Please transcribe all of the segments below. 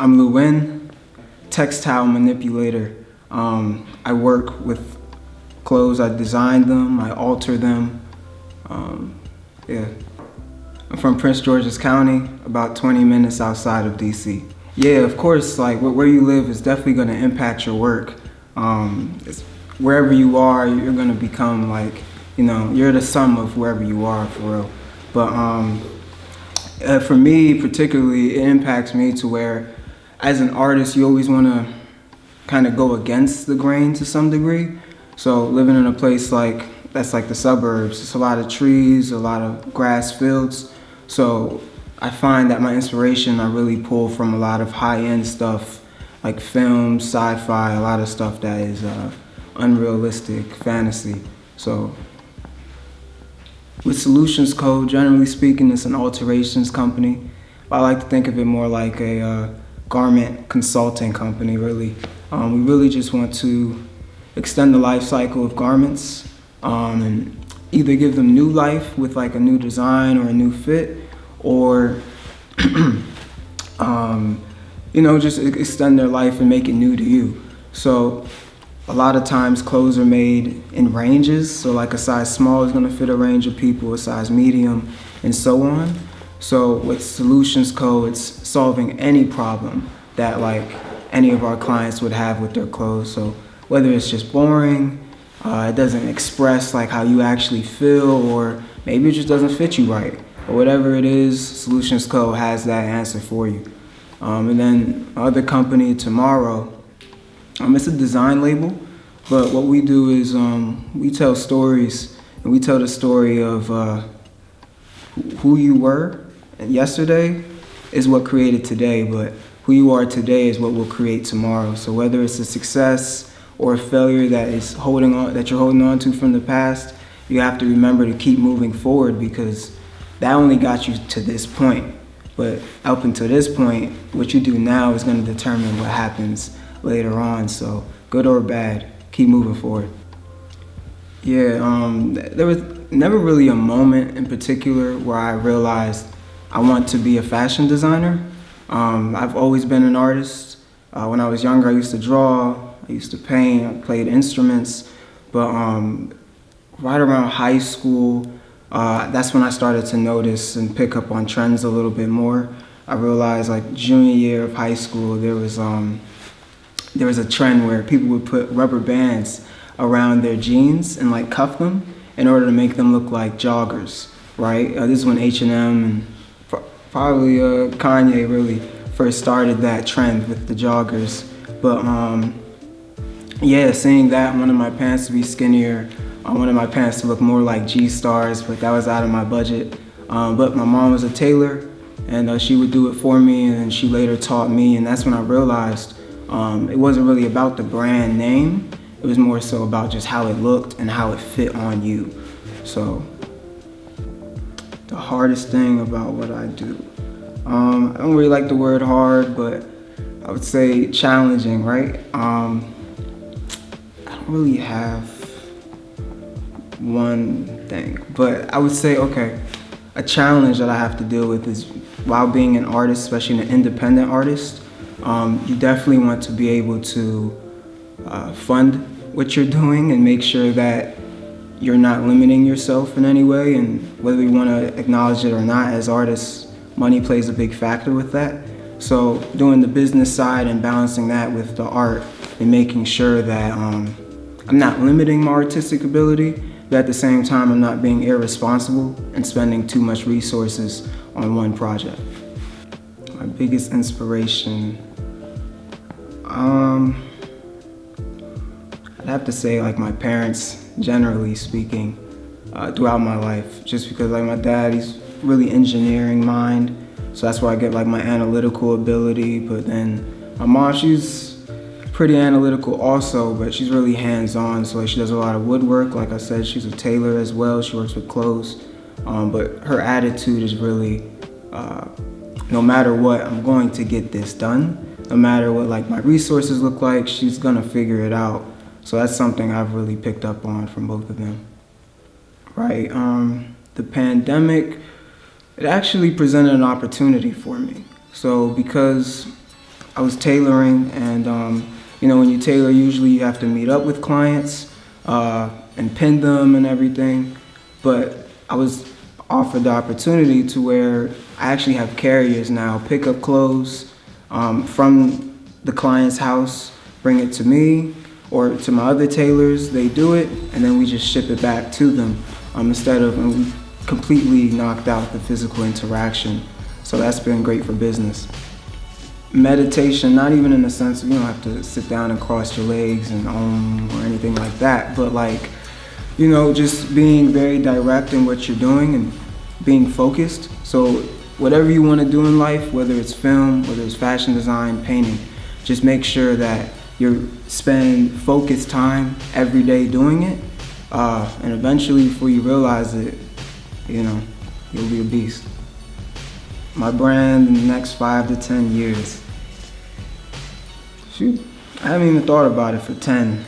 I'm Lewin, textile manipulator. I work with clothes, I design them, I alter them. Yeah. I'm from Prince George's County, about 20 minutes outside of DC. Yeah, of course, like where you live is definitely gonna impact your work. Wherever you are, you're gonna become like, you're the sum of wherever you are, for real. But for me particularly, it impacts me to where, as an artist, you always wanna kind of go against the grain to some degree. So living in a place that's like the suburbs, it's a lot of trees, a lot of grass fields. So I find that my inspiration, I really pull from a lot of high-end stuff, like film, sci-fi, a lot of stuff that is unrealistic, fantasy. So with Solutions Code, generally speaking, it's an alterations company. But I like to think of it more like a garment consulting company, really. We really just want to extend the life cycle of garments and either give them new life with like a new design or a new fit, or just extend their life and make it new to you. So a lot of times clothes are made in ranges, so like a size small is gonna fit a range of people, a size medium, and so on. So with Solutions Code, it's solving any problem that like any of our clients would have with their clothes. So whether it's just boring, it doesn't express like how you actually feel, or maybe it just doesn't fit you right, or whatever it is, Solutions Code has that answer for you. And then other company, Tomorrow, it's a design label, but what we do is we tell stories, and we tell the story of who you were yesterday is what created today, but who you are today is what will create tomorrow. So whether it's a success or a failure that you're holding on to from the past, you have to remember to keep moving forward, because that only got you to this point. But up until this point, what you do now is going to determine what happens later on. So good or bad, keep moving forward. Yeah, there was never really a moment in particular where I realized I want to be a fashion designer. I've always been an artist. When I was younger, I used to draw, I used to paint, I played instruments. But right around high school, that's when I started to notice and pick up on trends a little bit more. I realized like junior year of high school, there was a trend where people would put rubber bands around their jeans and like cuff them in order to make them look like joggers, right? This is when H&M and probably Kanye really first started that trend with the joggers. But yeah, seeing that, I wanted my pants to be skinnier. I wanted my pants to look more like G-Stars, but that was out of my budget. But my mom was a tailor, and she would do it for me, and she later taught me, and that's when I realized it wasn't really about the brand name. It was more so about just how it looked and how it fit on you. So the hardest thing about what I do, I don't really like the word hard, but I would say challenging, right? I don't really have one thing, but I would say, okay, a challenge that I have to deal with is, while being an artist, especially an independent artist, you definitely want to be able to fund what you're doing and make sure that you're not limiting yourself in any way. And whether you want to acknowledge it or not, as artists, money plays a big factor with that. So doing the business side and balancing that with the art and making sure that I'm not limiting my artistic ability, but at the same time I'm not being irresponsible and spending too much resources on one project. My biggest inspiration, I'd have to say like my parents, generally speaking, throughout my life, just because like my dad, he's really engineering mind, so that's where I get like my analytical ability. But then my mom, she's pretty analytical also, but she's really hands-on, so like she does a lot of woodwork. Like I said, she's a tailor as well, she works with clothes, but her attitude is really, no matter what, I'm going to get this done. No matter what like my resources look like, she's gonna figure it out. So that's something I've really picked up on from both of them. Right, the pandemic, it actually presented an opportunity for me. So because I was tailoring, and you know, when you tailor, usually you have to meet up with clients and pin them and everything. But I was offered the opportunity to where I actually have carriers now pick up clothes from the client's house, bring it to me or to my other tailors. They do it, and then we just ship it back to them instead of, and we completely knocked out the physical interaction. So that's been great for business. Meditation, not even in the sense of you don't have to sit down and cross your legs and or anything like that, but like, you know, just being very direct in what you're doing and being focused. So whatever you want to do in life, whether it's film, whether it's fashion design, painting, just make sure that you spend focused time every day doing it, and eventually before you realize it, you know, you'll be a beast. My brand in the next 5 to 10 years. Shoot, I haven't even thought about it for 10.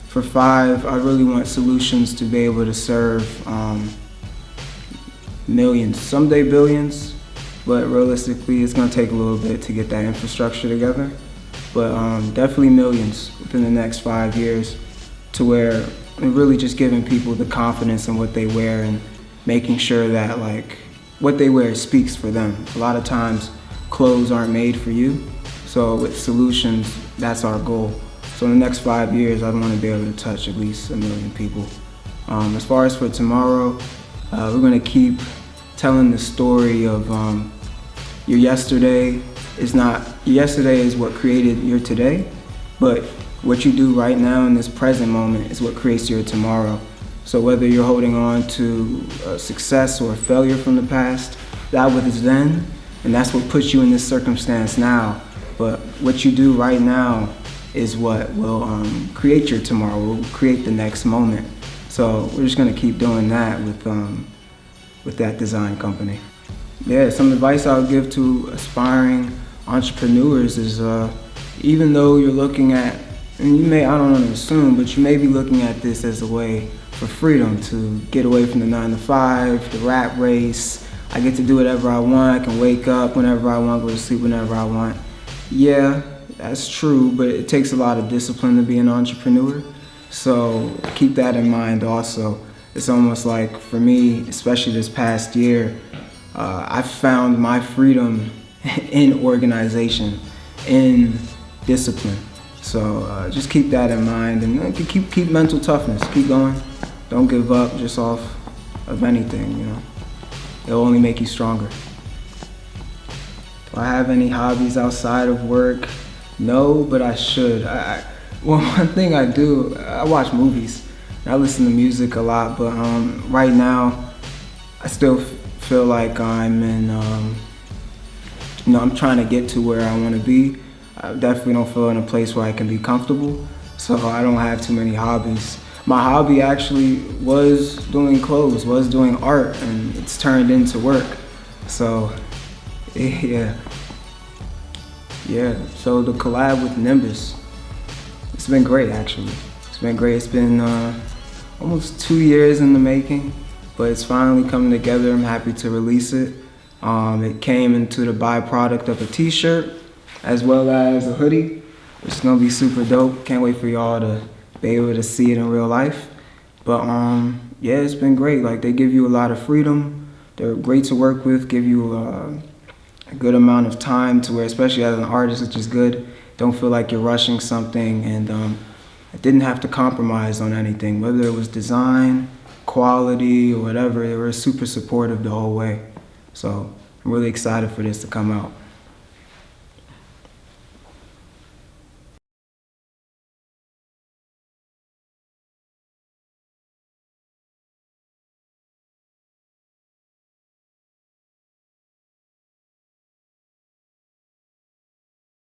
For 5, I really want solutions to be able to serve millions, someday billions, but realistically it's gonna take a little bit to get that infrastructure together. But definitely millions within the next 5 years, to where really just giving people the confidence in what they wear and making sure that like what they wear speaks for them. A lot of times clothes aren't made for you, so with solutions, that's our goal. So in the next 5 years, I want to be able to touch at least 1 million people. As far as for tomorrow, we're going to keep telling the story of your yesterday is what created your today, but what you do right now in this present moment is what creates your tomorrow. So whether you're holding on to success or failure from the past, that was then, and that's what puts you in this circumstance now. But what you do right now is what will create your tomorrow, will create the next moment. So we're just gonna keep doing that with that design company. Yeah, some advice I would give to aspiring entrepreneurs is even though you're looking at, and I don't want to assume, but you may be looking at this as a way for freedom, to get away from the 9 to 5, the rat race. I get to do whatever I want, I can wake up whenever I want, go to sleep whenever I want. Yeah, that's true, but it takes a lot of discipline to be an entrepreneur. So keep that in mind also. It's almost like for me, especially this past year, I found my freedom in organization, in discipline. So just keep that in mind, and keep mental toughness. Keep going. Don't give up just off of anything, you know. It'll only make you stronger. Do I have any hobbies outside of work? No, but I should. Well, one thing I do, I watch movies. I listen to music a lot, but right now, I still feel like I'm in, you know, I'm trying to get to where I want to be. I definitely don't feel in a place where I can be comfortable, so I don't have too many hobbies. My hobby actually was doing clothes, was doing art, and it's turned into work. So, yeah. So the collab with Nimbus, it's been great actually. It's been great. It's been almost 2 years in the making, but it's finally coming together. I'm happy to release it. It came into the byproduct of a t-shirt as well as a hoodie, which is gonna be super dope. Can't wait for y'all to be able to see it in real life. But yeah, it's been great. Like, they give you a lot of freedom. They're great to work with, give you a good amount of time to where, especially as an artist, it's just good. Don't feel like you're rushing something, and I didn't have to compromise on anything, whether it was design, quality, or whatever. They were super supportive the whole way. So I'm really excited for this to come out.